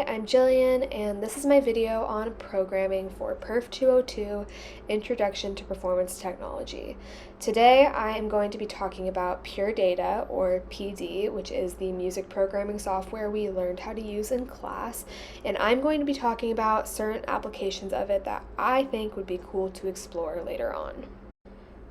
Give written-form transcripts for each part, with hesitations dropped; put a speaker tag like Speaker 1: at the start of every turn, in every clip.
Speaker 1: I'm Jillian, and this is my video on programming for Perf 202, Introduction to Performance Technology. Today I am going to be talking about Pure Data, or PD, which is the music programming software we learned how to use in class, and I'm going to be talking about certain applications of it that I think would be cool to explore later on.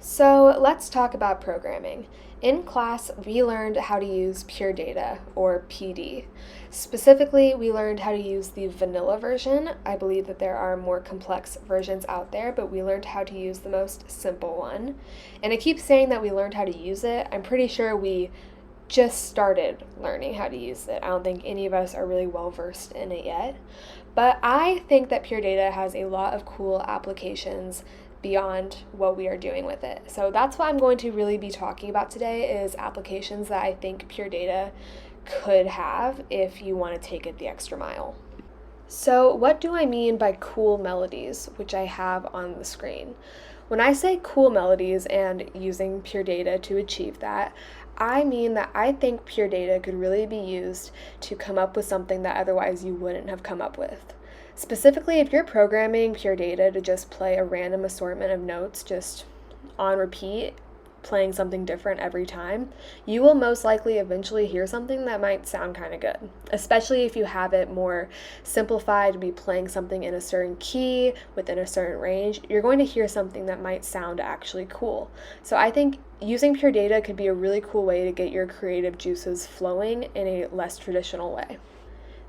Speaker 1: So let's talk about programming. In class, we learned how to use Pure Data, or PD. Specifically, we learned how to use the vanilla version. I believe that there are more complex versions out there, but we learned how to use the most simple one. And I keep saying that we learned how to use it. I'm pretty sure we just started learning how to use it. I don't think any of us are really well versed in it yet. But I think that Pure Data has a lot of cool applications beyond what we are doing with it. So that's what I'm going to really be talking about today, is applications that I think Pure Data could have if you want to take it the extra mile. So what do I mean by cool melodies, which I have on the screen? When I say cool melodies and using Pure Data to achieve that, I mean that I think Pure Data could really be used to come up with something that otherwise you wouldn't have come up with. Specifically, if you're programming Pure Data to just play a random assortment of notes just on repeat, playing something different every time, you will most likely eventually hear something that might sound kind of good, especially if you have it more simplified to be playing something in a certain key within a certain range. You're going to hear something that might sound actually cool. So I think using Pure Data could be a really cool way to get your creative juices flowing in a less traditional way.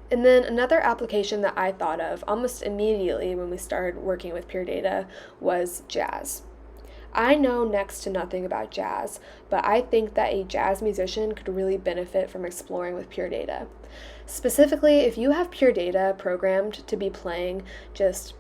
Speaker 1: And then another application that I thought of almost immediately when we started working with Pure Data was jazz. I know next to nothing about jazz, but I think that a jazz musician could really benefit from exploring with Pure Data. Specifically, if you have Pure Data programmed to be playing just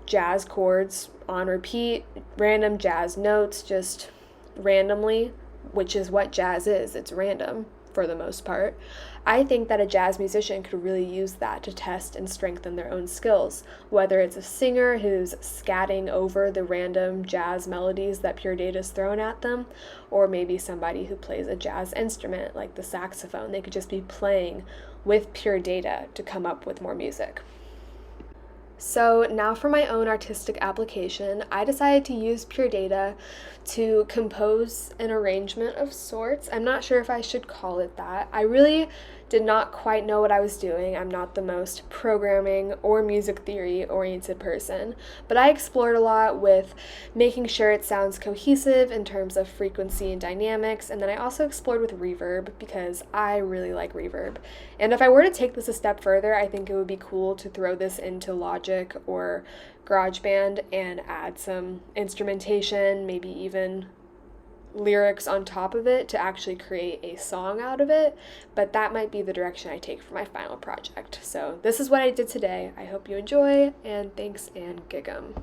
Speaker 1: jazz chords on repeat, random jazz notes just randomly, which is what jazz is, it's random for the most part, I think that a jazz musician could really use that to test and strengthen their own skills, whether it's a singer who's scatting over the random jazz melodies that Pure Data's thrown at them, or maybe somebody who plays a jazz instrument like the saxophone. They could just be playing with Pure Data to come up with more music. So now for my own artistic application, I decided to use Pure Data to compose an arrangement of sorts. I'm not sure if I should call it that. I really did not quite know what I was doing. I'm not the most programming or music theory oriented person, but I explored a lot with making sure it sounds cohesive in terms of frequency and dynamics, and then I also explored with reverb because I really like reverb. And if I were to take this a step further, I think it would be cool to throw this into Logic or GarageBand and add some instrumentation, maybe even lyrics on top of it to actually create a song out of it, but that might be the direction I take for my final project. So this is what I did today. I hope you enjoy, and thanks and gig 'em.